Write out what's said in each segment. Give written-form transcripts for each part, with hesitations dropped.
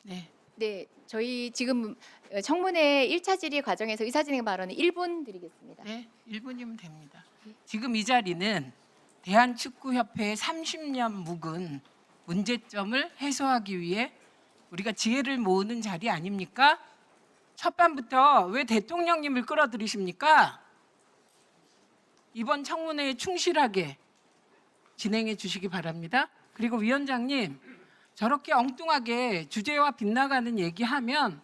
네. 네, 저희 지금 청문회 1차 질의 과정에서 의사진행 발언은 1분 드리겠습니다. 네, 1분이면 됩니다. 지금 이 자리는 대한축구협회의 30년 묵은 문제점을 해소하기 위해 우리가 지혜를 모으는 자리 아닙니까? 첫 반부터 왜 대통령님을 끌어들이십니까? 이번 청문회에 충실하게 진행해 주시기 바랍니다. 그리고 위원장님, 저렇게 엉뚱하게 주제와 빗나가는 얘기하면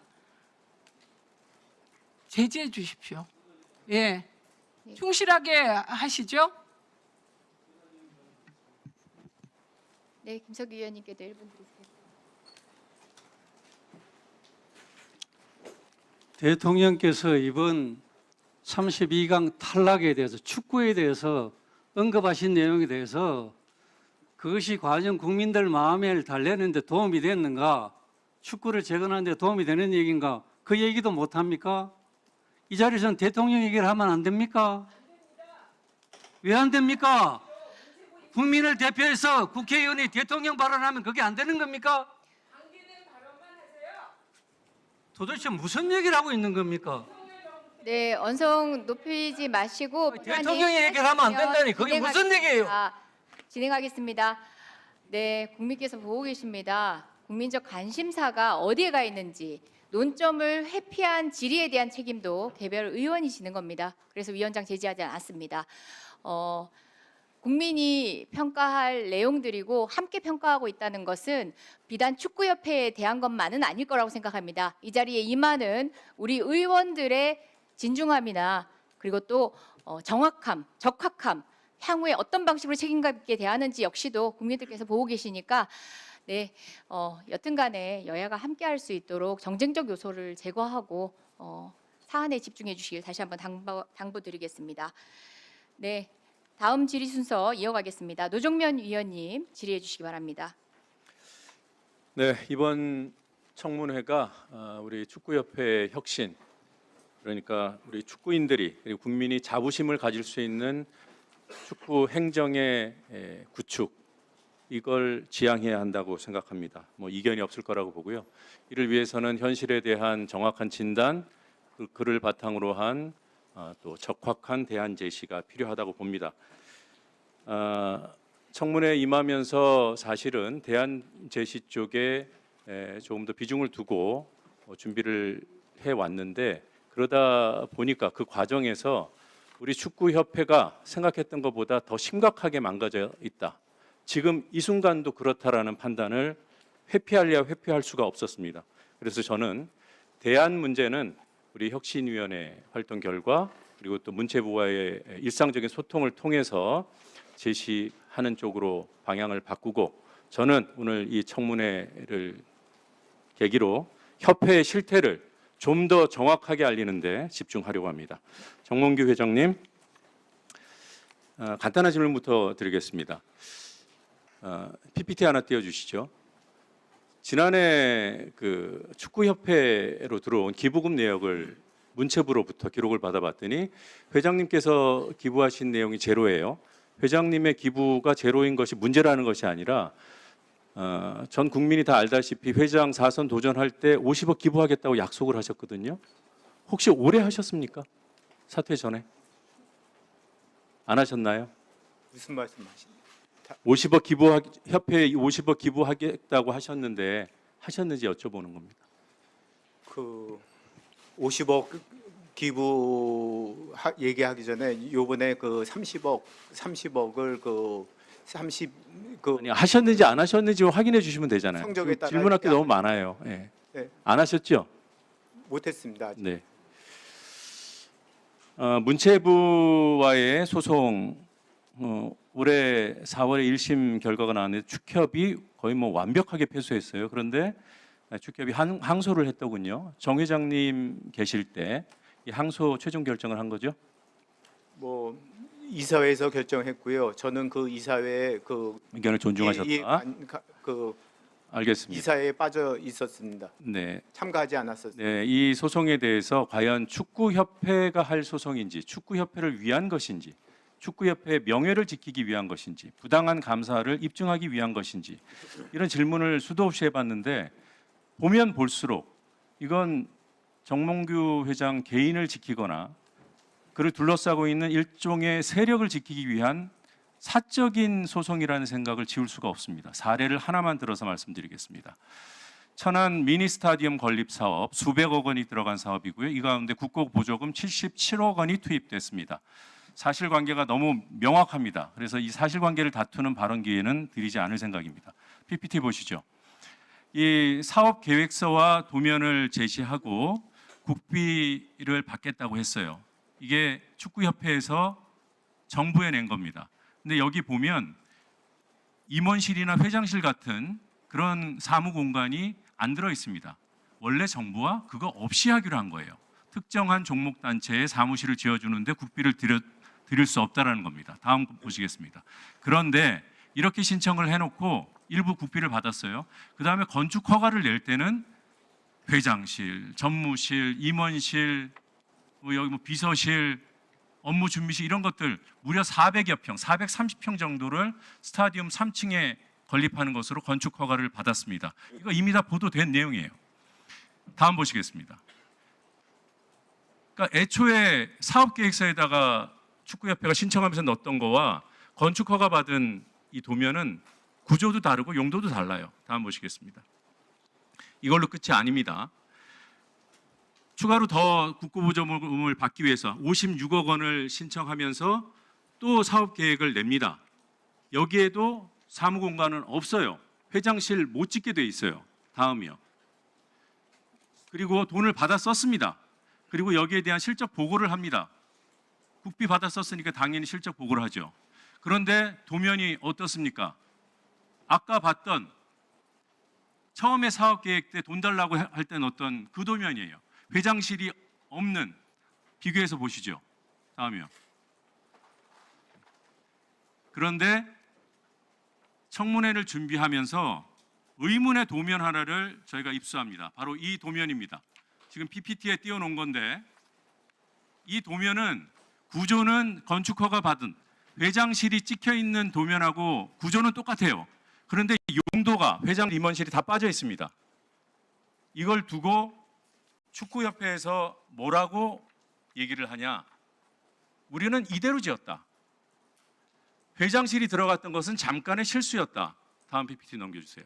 제지해 주십시오. 예, 충실하게 하시죠. 네, 김석기 위원님께도 1분 드리겠습니다. 대통령께서 이번 32강 탈락에 대해서 축구에 대해서 언급하신 내용에 대해서 그것이 과연 국민들 마음을 달래는 데 도움이 됐는가, 축구를 재건하는 데 도움이 되는 얘기인가, 그 얘기도 못합니까? 이 자리에서는 대통령 얘기를 하면 안 됩니까? 왜 안 됩니까? 국민을 대표해서 국회의원이 대통령 발언하면 그게 안 되는 겁니까? 도대체 무슨 얘기를 하고 있는 겁니까? 네, 언성 높이지 마시고 대통령이 얘기를 하면 안 된다니 그게 무슨 얘기예요? 진행하겠습니다. 네, 국민께서 보고 계십니다. 국민적 관심사가 어디에 가 있는지 논점을 회피한 질의에 대한 책임도 개별 의원이시는 겁니다. 그래서 위원장 제지하지 않았습니다. 국민이 평가할 내용들이고 함께 평가하고 있다는 것은 비단 축구협회에 대한 것만은 아닐 거라고 생각합니다. 이 자리에 임하는 우리 의원들의 진중함이나 그리고 또 정확함, 적확함, 향후에 어떤 방식으로 책임감 있게 대하는지 역시도 국민들께서 보고 계시니까 네, 여튼간에 여야가 함께할 수 있도록 정쟁적 요소를 제거하고 사안에 집중해 주시길 다시 한번 당부드리겠습니다. 네, 다음 질의 순서 이어가겠습니다. 노정면 위원님 질의해 주시기 바랍니다. 네, 이번 청문회가 우리 축구협회의 혁신, 그러니까 우리 축구인들이 그리고 국민이 자부심을 가질 수 있는 축구 행정의 구축, 이걸 지향해야 한다고 생각합니다. 뭐 이견이 없을 거라고 보고요. 이를 위해서는 현실에 대한 정확한 진단, 그를 바탕으로 한 또 적확한 대안 제시가 필요하다고 봅니다. 청문회에 임하면서 사실은 대안 제시 쪽에 조금 더 비중을 두고 준비를 해 왔는데, 그러다 보니까 그 과정에서 우리 축구협회가 생각했던 것보다 더 심각하게 망가져 있다. 지금 이 순간도 그렇다라는 판단을 회피하려야 회피할 수가 없었습니다. 그래서 저는 대안 문제는 우리 혁신위원회 활동 결과 그리고 또 문체부와의 일상적인 소통을 통해서 제시하는 쪽으로 방향을 바꾸고, 저는 오늘 이 청문회를 계기로 협회의 실태를 좀 더 정확하게 알리는 데 집중하려고 합니다. 정몽규 회장님, 간단한 질문부터 드리겠습니다. PPT 하나 띄워주시죠. 지난해 그 축구협회로 들어온 기부금 내역을 문체부로부터 기록을 받아봤더니 회장님께서 기부하신 내용이 제로예요. 회장님의 기부가 제로인 것이 문제라는 것이 아니라 전 국민이 다 알다시피 회장 4선 도전할 때 50억 기부하겠다고 약속을 하셨거든요. 혹시 올해 하셨습니까? 사퇴 전에? 안 하셨나요? 무슨 말씀하십니까? 50억 협회에 50억 기부하겠다고 하셨는데 하셨는지 여쭤보는 겁니다. 그 50억 기부 얘기하기 전에 요번에 그 30억을 아니, 하셨는지 안 하셨는지 확인해 주시면 되잖아요. 성적에 따라 질문할 게 이렇게 너무 많아요. 예. 네. 안 하셨죠? 못했습니다. 아직. 네. 문체부와의 소송 올해 4월에 1심 결과가 나왔는데 축협이 거의 뭐 완벽하게 패소했어요. 그런데 축협이 항소를 했더군요. 정 회장님 계실 때 이 항소 최종 결정을 한 거죠? 뭐 이사회에서 결정했고요. 저는 그 이사회에 그 의견을 존중하셨다. 알겠습니다. 이사회에 빠져 있었습니다. 네. 참가하지 않았었어요. 네, 이 소송에 대해서 과연 축구협회가 할 소송인지, 축구협회를 위한 것인지, 축구협회의 명예를 지키기 위한 것인지, 부당한 감사를 입증하기 위한 것인지, 이런 질문을 수도 없이 해봤는데 보면 볼수록 이건 정몽규 회장 개인을 지키거나 그를 둘러싸고 있는 일종의 세력을 지키기 위한 사적인 소송이라는 생각을 지울 수가 없습니다. 사례를 하나만 들어서 말씀드리겠습니다. 천안 미니 스타디움 건립 사업 수백억 원이 들어간 사업이고요. 이 가운데 국고보조금 77억 원이 투입됐습니다. 사실관계가 너무 명확합니다. 그래서 이 사실관계를 다투는 발언 기회는 드리지 않을 생각입니다. PPT 보시죠. 이 사업 계획서와 도면을 제시하고 국비를 받겠다고 했어요. 이게 축구협회에서 정부에 낸 겁니다. 근데 여기 보면 임원실이나 회장실 같은 그런 사무 공간이 안 들어 있습니다. 원래 정부와 그거 없이 하기로 한 거예요. 특정한 종목 단체에 사무실을 지어주는데 국비를 드릴 수 없다라는 겁니다. 다음 보시겠습니다. 그런데 이렇게 신청을 해놓고 일부 국비를 받았어요. 그 다음에 건축 허가를 낼 때는 회장실, 전무실, 임원실, 여기 비서실, 업무 준비실 이런 것들 무려 400여 평, 430평 정도를 스타디움 3층에 건립하는 것으로 건축 허가를 받았습니다. 이거 이미 다 보도된 내용이에요. 다음 보시겠습니다. 그러니까 애초에 사업계획서에다가 축구협회가 신청하면서 넣었던 거와 건축 허가 받은 이 도면은 구조도 다르고 용도도 달라요. 다음 보시겠습니다. 이걸로 끝이 아닙니다. 추가로 더 국고보조금을 받기 위해서 56억 원을 신청하면서 또 사업 계획을 냅니다. 여기에도 사무공간은 없어요. 회장실 못 짓게 돼 있어요. 다음이요. 그리고 돈을 받아 썼습니다. 그리고 여기에 대한 실적 보고를 합니다. 국비 받아 썼으니까 당연히 실적 보고를 하죠. 그런데 도면이 어떻습니까? 아까 봤던 처음에 사업 계획 때 돈 달라고 할 때 넣었던 그 도면이에요. 회장실이 없는, 비교해서 보시죠. 다음이요. 그런데 청문회를 준비하면서 의문의 도면 하나를 저희가 입수합니다. 바로 이 도면입니다. 지금 PPT에 띄워놓은 건데 이 도면은 구조는 건축허가 받은 회장실이 찍혀 있는 도면하고 구조는 똑같아요. 그런데 용도가 회장 임원실이 다 빠져 있습니다. 이걸 두고 축구협회에서 뭐라고 얘기를 하냐? 우리는 이대로 지었다. 회장실이 들어갔던 것은 잠깐의 실수였다. 다음 PPT 넘겨주세요.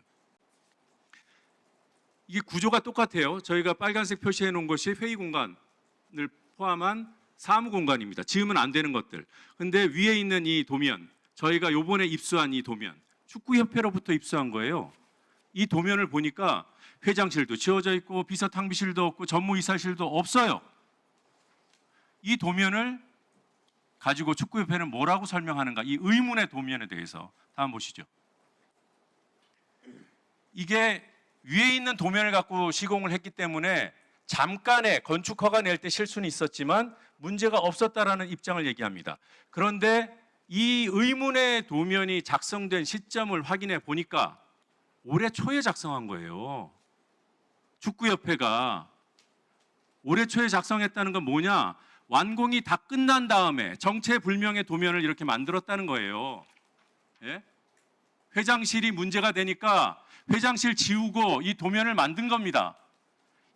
이게 구조가 똑같아요. 저희가 빨간색 표시해 놓은 것이 회의 공간을 포함한 사무 공간입니다. 지으면 안 되는 것들. 근데 위에 있는 이 도면, 저희가 요번에 입수한 이 도면, 축구협회로부터 입수한 거예요. 이 도면을 보니까 회장실도 지어져 있고 비서탕비실도 없고 전무이사실도 없어요. 이 도면을 가지고 축구협회는 뭐라고 설명하는가? 이 의문의 도면에 대해서 다음 보시죠. 이게 위에 있는 도면을 갖고 시공을 했기 때문에 잠깐의 건축 허가 낼 때 실수는 있었지만 문제가 없었다라는 입장을 얘기합니다. 그런데 이 의문의 도면이 작성된 시점을 확인해 보니까 올해 초에 작성한 거예요. 축구협회가 올해 초에 작성했다는 건 뭐냐? 완공이 다 끝난 다음에 정체불명의 도면을 이렇게 만들었다는 거예요. 예? 회장실이 문제가 되니까 회장실 지우고 이 도면을 만든 겁니다.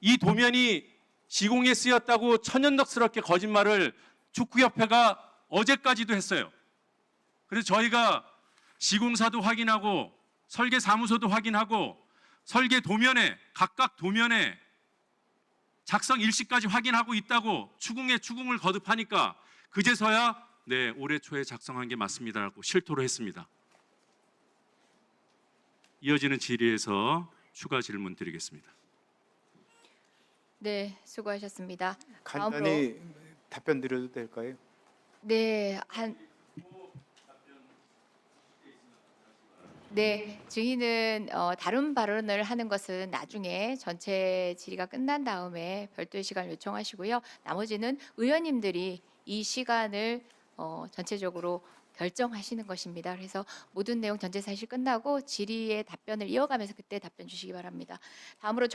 이 도면이 시공에 쓰였다고 천연덕스럽게 거짓말을 축구협회가 어제까지도 했어요. 그래서 저희가 시공사도 확인하고 설계사무소도 확인하고 설계 도면에 각각 도면에 작성 일시까지 확인하고 있다고 추궁을 거듭하니까 그제서야 네, 올해 초에 작성한 게 맞습니다라고 실토를 했습니다. 이어지는 질의에서 추가 질문 드리겠습니다. 네, 수고하셨습니다. 간단히 답변 드려도 될까요? 네, 증인은 다른 발언을 하는 것은 나중에 전체 질의가 끝난 다음에 별도의 시간을 요청하시고요. 나머지는 의원님들이 이 시간을 전체적으로 결정하시는 것입니다. 그래서 모든 내용 전체 사실 끝나고 질의의 답변을 이어가면서 그때 답변 주시기 바랍니다. 다음으로